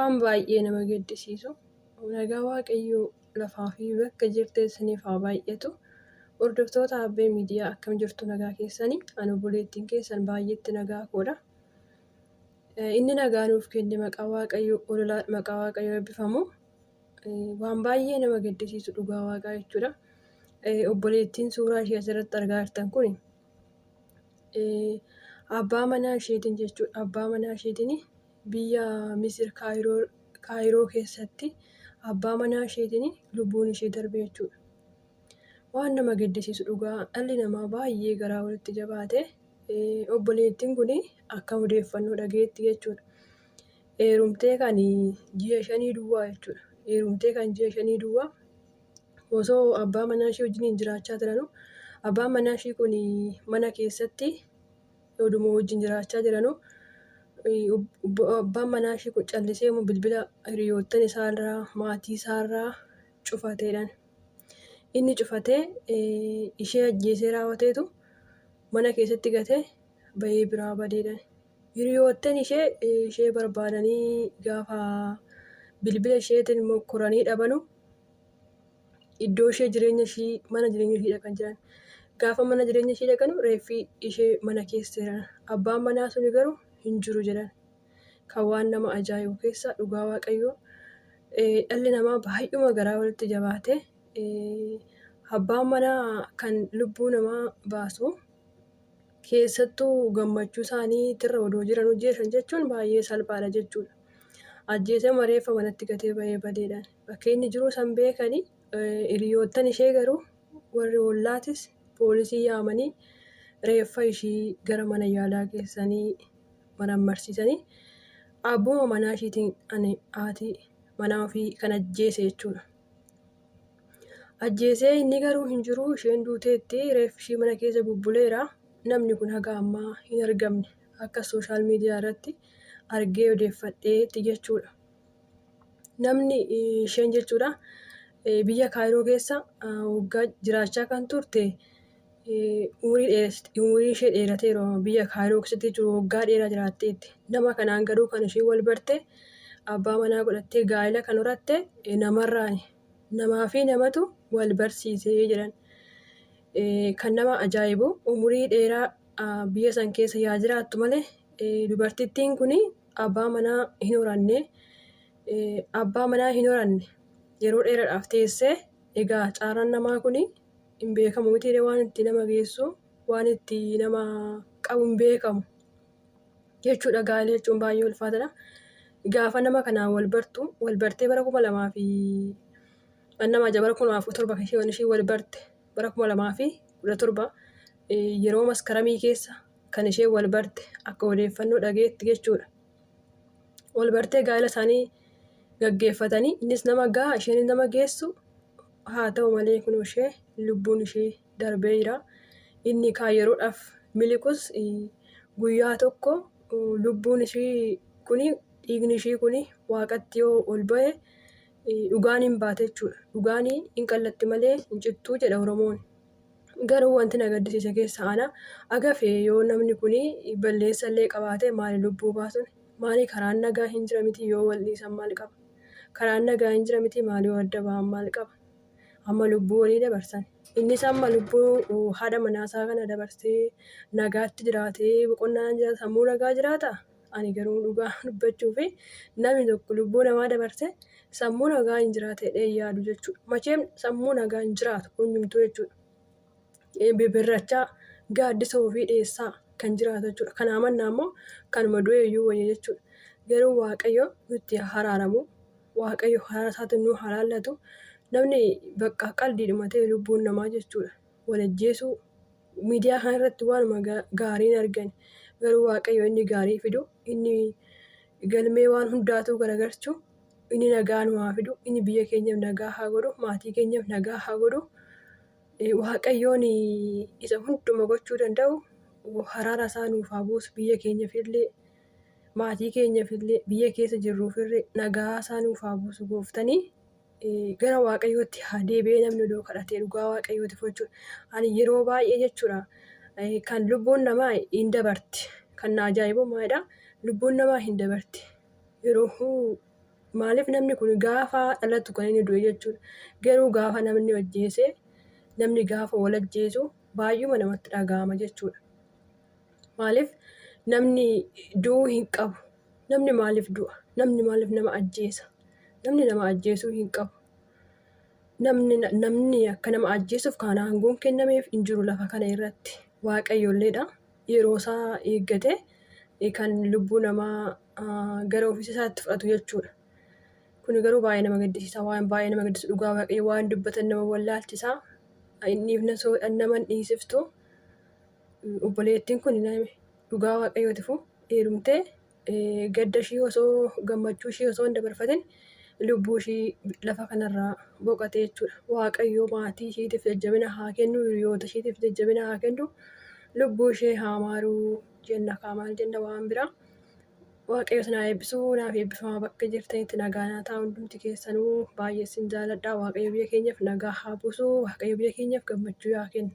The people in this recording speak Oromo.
waan baay'ee nama gaddisiisu. Nagaa Waaqayyoo lafaa fi bakka jirteessaniif haa baay'atu. Hordoftoota Abbee Miidiyaa akkam jirtu nagaa keessanii? Ani obboleettiin keessan baay'eetti nagaa koodha. Inni nagaa nuuf kenne maqaa Waaqayyoo eebbifamu. Waan baay'ee nama gaddisiisu dhugaa Waaqaa jechuudha. Obboleettiin suuraa ishee asirratti argaa jirtan kun abbaa manaa isheetiin jechuudha. Abbaa manaa isheetiin biyya Misir Kaayiroo keessatti abbaa manaa isheetiin lubbuun ishee darbe jechuudha. Waan nama gaddisiisu dhugaa dhalli namaa baay'ee garaa walitti jabaate obboleettiin kun akka odeeffannoo dhageetti jechuudha. Heerumtee kan ji'a 5 duwwaa jechuudha. Heerumtee kan ji'a 5 duwwaa osoo abbaa manaa ishee wajjin jiraachaa jiranuu abbaan manaa ishee kun mana keessatti oduma wajjin jiraachaa jiranuu abbaan manaa ishee kun callisee bilbila hiriyoottan isaarraa maatii isaarraa cufateedhaan. Inni cufatee ishee ajjeesee raawwateetu mana keessatti gatee bahee biraa badeedhaan. Hiriyoottan ishee barbaadanii gaafa bilbila isheetiin mokkoranii dhabanu iddoo ishee mana jireenya ishee dhaqan jiran. Gaafa mana jireenya ishee dhaqanu reeffi ishee mana keessa jiran. Abbaan manaa suni garuu hin jiru jedhan. Kan waan nama ajaa'ibu keessa dhugaa Waaqayyoo dhalli namaa baay'uma garaa walitti jabaate abbaan manaa kan lubbuu namaa baasu keessattuu gammachuu isaaniitirra odoo jiran hojjetan jechuun baay'ee salphaadha jechuudha. Ajjeesee reeffa manatti gatee bahee badeedhaan. Bakka inni jiru san beekanii hiriyoottan ishee garuu warri ollaatis poolisii yaamanii reeffa ishii gara mana yaalaa geessanii marammarsiisanii abbuma manaa isheetiin haati manaa ofii kan ajjeese jechuudha. Ajjeesee inni garuu hin jiru isheen duuteetti reeffi ishii mana keessa bubbuleera. Namni kun haga ammaa hin argamne akka sooshaal miidiyaa irratti argee odeeffadheetti jechuudha. Namni isheen jechuudha biyya Kaayiroo keessa waggaa jiraachaa kan turte umurii ishee dheerateera. Biyya Kaayiroo keessatti jiru waggaa dheeraa jiraatteetti. Nama kanaan garuu kan ishee wal barte abbaa manaa godhattee gaa'ela kan horatte namarraani. Namaa fi namatu wal barsiisee jedhan. Kan nama ajaa'ibu umurii dheeraa biyya san keessa yaa jiraattu malee dubartittiin kun abbaa manaa hin horanne yeroo dheeraadhaaf teessee egaa caaraan namaa kun hin beekamu miti waan itti nama geessu waan itti nama qabu hin beekamu jechuudha. Gaa'ela jechuun baay'ee ulfaataadha. Gaafa nama kanaan wal bartee bara 2007 kan ishee wal barte bara 2017 yeroo maskaramii keessa kan ishee wal barte akka odeeffannoo dhageetti jechuudha. Wal bartee gaa'ela isaanii gaggeeffatanii innis nama ga'a isheen nama geessu haa ta'u malee kun ishee lubbuun ishee darbee jira. Inni kaan yeroodhaaf miliqus guyyaa tokko lubbuun ishee kuni dhiigni ishee kuni waaqatti yoo ol ba'e dhugaan hin baate jechuudha. Dhugaan hin qallatti malee hin cittuu jedha Oromoon. Garuu wanti na gaddisiise keessa ana agafee yoo namni kun balleessa illee qabaate maali lubbuu baasuun maali karaan nagaa hin jira miti yoo wal dhiisan maal qaba? Karaan nagaa hin jira miti maali yoo adda ba'an maal qaba? Amma lubbuu walii dabarsan. Innis amma lubbuu haadha manaasaa kana dabarsee nagaatti jiraatee boqonnaan jiraata sammuu nagaa jiraata? Ani garuu dhugaa dubbachuu fi namni tokko lubbuu namaa dabarse sammuu nagaa hin jiraatee yaadu jechuudha. Macheem sammuu nagaa hin jiraatu eenyumtuu jechuudha. Bibirrachaa gaaddisa ofii dheessaa kan jiraatu jechuudha. Kana amannaa immoo kanuma du'e iyyuu wayya jechuudha. Garuu Waaqayyo nutti haraaramu. Waaqayyo haraara isaatiin nu halaallatu. Namni bakka qalbiidhuma ta'e lubbuun namaa jechuudha. Wal ajjeesuu miidiyaa kana irratti waanuma gaarii hin argani. Garuu Waaqayyo inni gaarii fidu inni galmee waan hundaatuu garagalchu inni nagaa nu haa fidu inni biyya keenyaaf nagaa haa godhu maatii keenyaaf nagaa haa godhu. Waaqayyoon isa hunduma gochuu danda'u haraara isaa nuuf haa buusu biyya keenyaaf illee maatii keenyaaf illee biyya keessa jirruuf illee nagaa isaa nuuf haa buusu gooftanii gara Waaqayyootti haa deebi'ee namni odoo kadhatee dhugaa Waaqayyootiif jechuudha. Ani yeroo baay'ee jechuudha kan lubbuun namaa hin dabarti. Kan na ajaa'ibu maalidhaa? Lubbuun namaa hin dabarti. Yeroo Maaliif namni kun gaafa dhalatu kan inni du'e jechuudha. Garuu gaafa namni ajjeese namni gaafa wal ajjeesu baay'uma namatti dhaga'ama jechuudha. Maaliif namni du'uu hin qabu. Namni maaliif du'a? Namni maaliif nama ajjeesa? Namni nama ajjeesuu hin qabu. Namni akka nama ajjeesuuf kan aangoon kennameef hin jiru lafa kana irratti. Waaqayyolleedha. Yeroo isaa eeggate kan lubbuu namaa gara ofii isaatti fudhatu jechuudha. Kun garuu baay'ee nama gaddisiisa. Waan baay'ee nama gaddisiisu dhugaa waaqayyo waan dubbatan nama wallaalchisaa. Inniif nama dhiisiftu. Obboleettiin kun dhugaa waaqayyootiif heerumtee gadda ishii osoo gammachuu ishii osoo hin dabarfatin lubbuu ishii lafa kanarraa boqate jechuudha. Waaqayyo maatii ishiitiif jajjabina haa kennu, hiriyoota ishiitiif jajjabina haa kennu, lubbuu ishee haa maaruu jenna maal jenna waan biraa. Waaqayyo sinaa eebbisuu, naaf eebbifamaa bakka jirtanitti nagaa naa ta'a hundumti keessanuu baay'ee sin jaalladha. Waaqayyo biyya keenyaaf nagaa haa buusu, waaqayyo biyya keenyaaf gammachuu haa kennu.